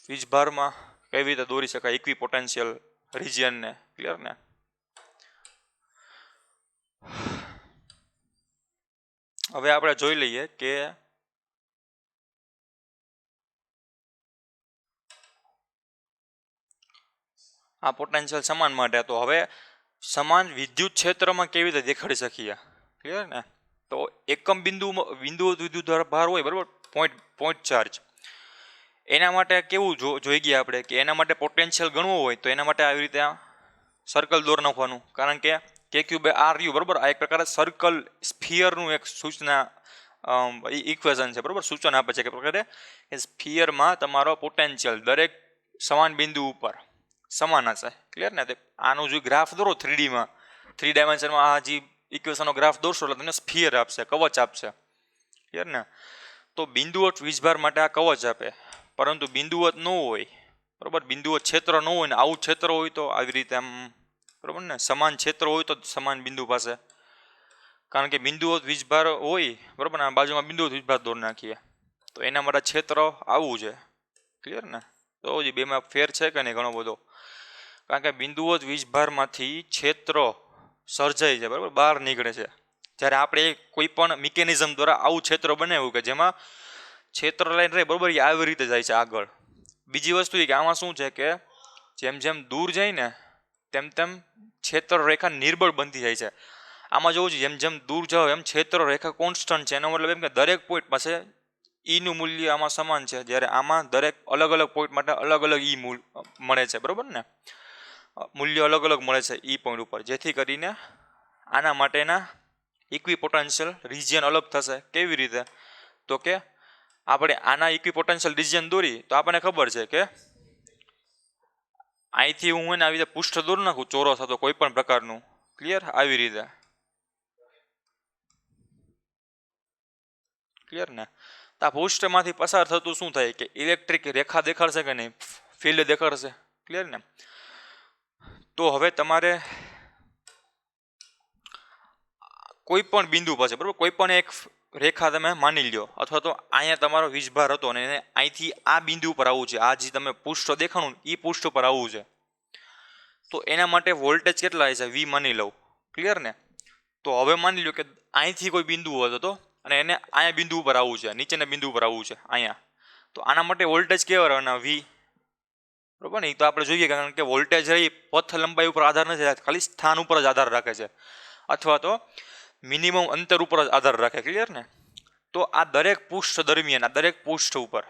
વીજભારમાં કેવી રીતે દોરી શકાય ઇક્વી પોટેન્શિયલ રિજિયનને, ક્લિયર ને. હવે આપણે જોઈ લઈએ કે આ પોટેન્શિયલ સમાન માટે. તો હવે સમાન વિદ્યુત ક્ષેત્રમાં કેવી રીતે દેખાડી શકીએ, ક્લિયર ને. તો એકમ બિંદુ વિદ્યુત ભાર હોય, બરાબર, પોઈન્ટ ચાર્જ, એના માટે કેવું જોઈ ગયા આપણે કે એના માટે પોટેન્શિયલ ગણવું હોય તો એના માટે આવી રીતે સર્કલ દોર નાખવાનું. કારણ કે KQ બાય આર યુ, બરાબર, આ એક પ્રકારે સર્કલ સ્ફિયરનું એક સૂચના ઇક્વેશન છે, બરાબર, સૂચન આપે છે કે પ્રકારે કે સ્ફિયરમાં તમારો પોટેન્શિયલ દરેક સમાન બિંદુ ઉપર સમાન હશે, ક્લિયર ને. આનું જે ગ્રાફ દોરો 3Dમાં, 3 ડાયમેન્શનમાં આ જે ઇક્વેશનનો ગ્રાફ દોરશો એટલે તમને સ્ફિયર આપશે, કવચ આપશે, ક્લિયર ને. તો બિંદુવત વીજભાર માટે આ કવચ આપે, પરંતુ બિંદુવત ન હોય, બરાબર, બિંદુવત ક્ષેત્ર ન હોય ને આવું ક્ષેત્ર હોય તો આવી રીતે આમ, બરાબર ને, સમાન ક્ષેત્ર હોય તો સમાન બિંદુ પાસે, કારણ કે બિંદુવત વીજભાર હોય, બરાબર, આ બાજુમાં બિંદુવત વીજભાર દોર નાખીએ તો એના માટે ક્ષેત્ર આવું છે, ક્લિયર ને. તો બેમાં ફેર છે કે નહીં ઘણો બધો. કારણ કે બિંદુઓ જ વીજભારમાંથી ક્ષેત્ર સર્જાય છે, બરાબર, બહાર નીકળે છે. જ્યારે આપણે કોઈ પણ મિકેનિઝમ દ્વારા આવું ક્ષેત્ર બનાવ્યું કે જેમાં ક્ષેત્ર લાઈન રહે, બરાબર, એ આવી રીતે જાય છે આગળ. બીજી વસ્તુ એ કે આમાં શું છે કે જેમ જેમ દૂર જાય ને તેમ તેમ ક્ષેત્ર રેખા નિર્બળ બનતી જાય છે. આમાં જોવું છે જેમ જેમ દૂર જાઓ એમ ક્ષેત્ર રેખા કોન્સ્ટન્ટ છે. એનો મતલબ એમ કે દરેક પોઈન્ટ પાસે ઈનું મૂલ્ય આમાં સમાન છે, જ્યારે આમાં દરેક અલગ અલગ પોઈન્ટ માટે અલગ અલગ ઈ મળે છે, બરાબર ને, મૂલ્ય અલગ અલગ મળે છે ઈ પોઈન્ટ ઉપર. જેથી કરીને આના માટેના ઇક્વિપોટેન્શિયલ રિજિયન અલગ થશે. કેવી રીતે? તો કે આપણે આના ઇક્વિપોટેન્શિયલ રિજિયન દોરી તો આપણને ખબર છે કે અહીંથી હું એને આવી રીતે પૃષ્ઠ દોરી નાખું ચોરસ હતો કોઈ પણ પ્રકારનું, ક્લિયર, આવી રીતે, ક્લિયર ને. તો આ પૃષ્ઠમાંથી પસાર થતું શું થાય કે ઇલેક્ટ્રિક રેખા દેખાડશે કે નહીં, ફિલ્ડ દેખાડશે, ક્લિયર ને. તો હવે તમારે કોઈ પણ બિંદુ પાસે, બરાબર, કોઈ પણ એક રેખા તમે માની લ્યો, અથવા તો અહીંયા તમારો વીજભાર હતો અને એને અહીંથી આ બિંદુ ઉપર આવવું છે, આ જે તમે પૃષ્ઠ દેખાણું એ પૃષ્ઠ ઉપર આવવું છે, તો એના માટે વોલ્ટેજ કેટલા છે વી માની લઉં, ક્લિયર ને. તો હવે માની લો કે અહીંથી કોઈ બિંદુ હતો અને એને અહીંયા બિંદુ ઉપર આવવું છે, નીચેના બિંદુ ઉપર આવવું છે અહીંયા, તો આના માટે વોલ્ટેજ કેવા રહેવાના, વી, બરાબર ને. એ તો આપણે જોઈએ કારણ કે વોલ્ટેજ એ પથ લંબાઈ ઉપર આધાર નથી રાખતો, ખાલી સ્થાન ઉપર જ આધાર રાખે છે, અથવા તો મિનિમમ અંતર ઉપર જ આધાર રાખે, ક્લિયર ને. તો આ દરેક પૃષ્ઠ દરમિયાન આ દરેક પૃષ્ઠ ઉપર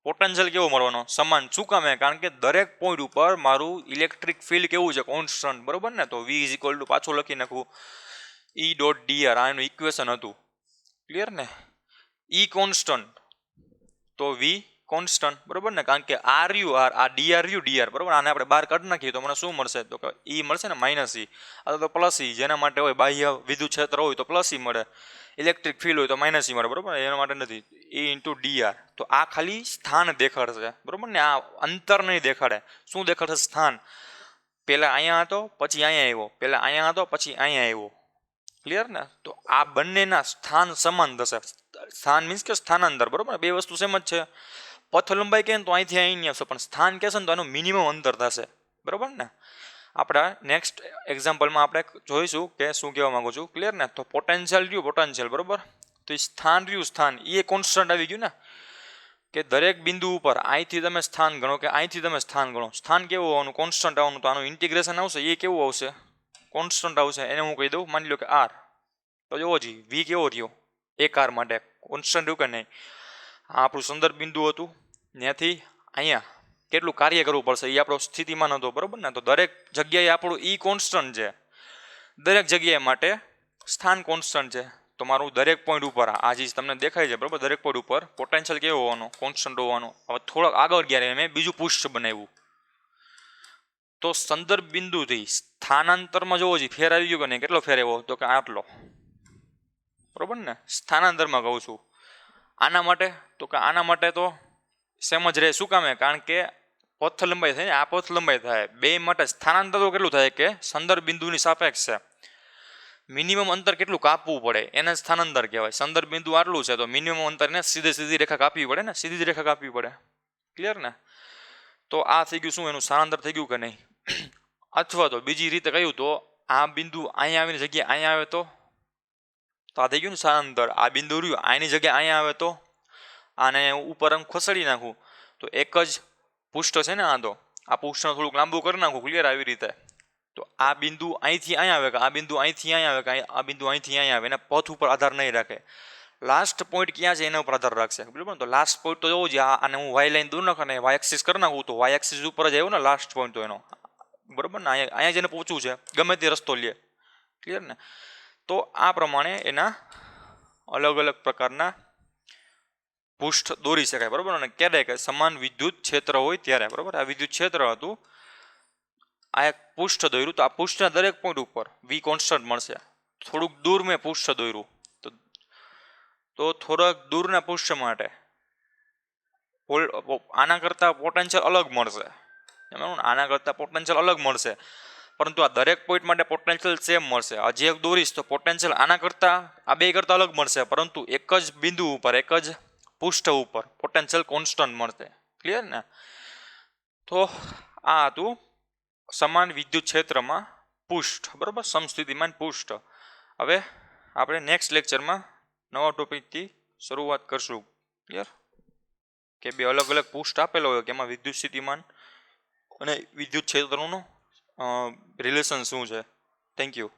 પોટેન્શિયલ કેવો મળવાનો, સમાન. શું કામ? કારણ કે દરેક પોઈન્ટ ઉપર મારું ઇલેક્ટ્રિક ફિલ્ડ કેવું છે, કોન્સ્ટન્ટ, બરાબર ને. તો વી ઇઝ ઇક્વલ ટુ, પાછું લખી નાખું, ઈ ડોટ ડીઆર, આ એનું ઇક્વેશન હતું, ક્લિયર ને. ઈ કોન્સ્ટન્ટ તો વી કોન્સ્ટન્ટ, બરાબર ને, કારણ કે આર યુ આર, આ ડીઆર યુ ડીઆર, બરાબર. આને આપણે બહાર કાઢી નાખીએ તો મને શું મળશે, તો કે ઈ મળશે ને માઇનસ ઈ, અથવા તો પ્લસ ઈ. જેના માટે હોય બાહ્ય વિદ્યુત ક્ષેત્ર હોય તો પ્લસ ઈ મળે, ઇલેક્ટ્રિક ફિલ્ડ હોય તો માઇનસ ઈ મળે, બરાબર. એના માટે નથી, ઈ ઇન્ટુ ડીઆર. તો આ ખાલી સ્થાન દેખાડશે, બરાબર ને, આ અંતર નહીં દેખાડે. શું દેખાડશે? સ્થાન. પહેલા અહીંયા હતો પછી અહીંયા આવ્યો, પહેલા અહીંયા હતો પછી અહીંયા આવ્યો, ક્લિયર ને. તો આ બંનેના સ્થાન સમાન થશે. સ્થાન મીન્સ કે સ્થાનાંતર, બરાબર. બે વસ્તુ સેમ જ છે. પથ લંબાઈ કહે ને તો અહીંથી અહીં આવશે, પણ સ્થાન કહેશે ને તો એનું મિનિમમ અંતર થશે, બરાબર ને. આપણા નેક્સ્ટ એક્ઝામ્પલમાં આપણે જોઈશું કે શું કહેવા માંગુ છું, ક્લિયર ને. તો પોટેન્શિયલ રહ્યું પોટેન્શિયલ, બરાબર. તો એ સ્થાન રહ્યું સ્થાન, એ કોન્સ્ટન્ટ આવી ગયું ને, કે દરેક બિંદુ ઉપર અહીંથી તમે સ્થાન ગણો કે અહીંથી તમે સ્થાન ગણો, સ્થાન કેવું આવવાનું, કોન્સ્ટન્ટ આવવાનું. તો આનું ઇન્ટિગ્રેશન આવશે, એ કેવું આવશે, કોન્સ્ટન્ટ આવશે. એને હું કહી દઉં, માની લો કે આર. તો જોવો જી વી કેવો રહ્યો એક આર માટે, કોન્સ્ટન્ટ રહ્યું કે નહીં. આ આપણું સંદર્ભ બિંદુ હતું, ત્યાંથી અહીંયા કેટલું કાર્ય કરવું પડશે એ આપણો સ્થિતિમાન હતો, બરાબર ને. તો દરેક જગ્યાએ આપણું ઈ કોન્સ્ટન્ટ છે, દરેક જગ્યાએ માટે સ્થાન કોન્સ્ટન્ટ છે. તો મારું દરેક પોઈન્ટ ઉપર આ જે તમને દેખાય છે, બરાબર, દરેક પોઈન્ટ ઉપર પોટેન્શિયલ કેવો હોવાનો, કોન્સ્ટન્ટ હોવાનો. હવે થોડોક આગળ ગયા મેં બીજું પૃષ્ઠ બનાવ્યું, તો સંદર્ભ બિંદુથી સ્થાનાંતરમાં જોવો છે ફેર આવી ગયો કે નહીં, કેટલો ફેર આવ્યો, તો કે આટલો, બરાબર ને. સ્થાનાંતરમાં કહું છું. આના માટે તો કે આના માટે તો સેમ જ રહે. શું કામે? કારણ કે પથ લંબાઈ થાય ને, આ પથ લંબાઈ થાય, બે માટે સ્થાનાંતર તો કેટલું થાય કે સંદર્ભ બિંદુની સાપેક્ષ છે, મિનિમમ અંતર કેટલું કાપવું પડે એને સ્થાનાંતર કહેવાય. સંદર્ભ બિંદુ આટલું છે તો મિનિમમ અંતરને સીધી રેખા કાપવી પડે ને, સીધી રેખા કાપવી પડે, ક્લિયર ને. તો આ થઈ ગયું શું, એનું સ્થાનાંતર થઈ ગયું કે નહીં. અથવા તો બીજી રીતે કહ્યું તો આ બિંદુ અહીંયા આવીને જગ્યાએ અહીંયા આવે તો આ થઈ ગયું ને સ્થાનાંતર. આ બિંદુ રહ્યું આની જગ્યાએ અહીંયા આવે તો આને ઉપર આમ ખસેડી નાખું તો એક જ પૃષ્ઠ છે ને, આ પૃષ્ઠને થોડુંક લાંબુ કરી નાખું, ક્લિયર, આવી રીતે. તો આ બિંદુ અહીંથી અહીંયા આવે કે આ બિંદુ અહીંથી અહીંયા આવે કે આ બિંદુ અહીંથી અહીંયા આવે, એના પથ ઉપર આધાર નહીં રાખે. લાસ્ટ પોઈન્ટ ક્યાં છે એના ઉપર આધાર રાખશે, બરાબર. તો લાસ્ટ પોઈન્ટ તો જોવું છે, આને હું વાય લાઈન દૂર નાખું અને વાય એક્સિસ કરી નાખું તો વાય એક્સિસ ઉપર જ આવ્યો ને લાસ્ટ પોઈન્ટ તો એનો, બરાબર ને. અહીંયા જેને પહોંચવું છે ગમે તે રસ્તો લે, ક્લિયર ને. તો આ પ્રમાણે એના અલગ અલગ પ્રકારના પૃષ્ઠ દોરી શકાય, બરાબર. અને ક્યારે કે સમાન વિદ્યુત ક્ષેત્ર હોય ત્યારે, બરાબર. આ વિદ્યુત ક્ષેત્ર હતું, આ એક પૃષ્ઠ દોર્યું, તો આ પૃષ્ઠના દરેક પોઈન્ટ ઉપર વી કોન્સ્ટન્ટ મળશે. થોડુંક દૂર મેં પૃષ્ઠ દોર્યું તો થોડાક દૂરના પૃષ્ઠ માટે આના કરતાં પોટેન્શિયલ અલગ મળશે, આના કરતાં પોટેન્શિયલ અલગ મળશે, પરંતુ આ દરેક પોઈન્ટ માટે પોટેન્શિયલ સેમ મળશે. હજી એક દોરીશ તો પોટેન્શિયલ આના કરતાં આ બે કરતાં અલગ મળશે, પરંતુ એક જ બિંદુ ઉપર એક જ પૃષ્ઠ ઉપર પોટેન્શિયલ કોન્સ્ટન્ટ મળશે, ક્લિયર ને. તો આ હતું સમાન વિદ્યુત ક્ષેત્રમાં પુષ્ઠ, બરાબર, સમસ્થિતિમાન પુષ્ઠ. હવે આપણે નેક્સ્ટ લેક્ચરમાં નવા ટોપિકથી શરૂઆત કરશું. ક્લિયર? કે બે અલગ અલગ પુષ્ઠ આપેલો હોય કે એમાં વિદ્યુત સ્થિતિમાન અને વિદ્યુત ક્ષેત્રનું રિલેશન શું છે. Thank you.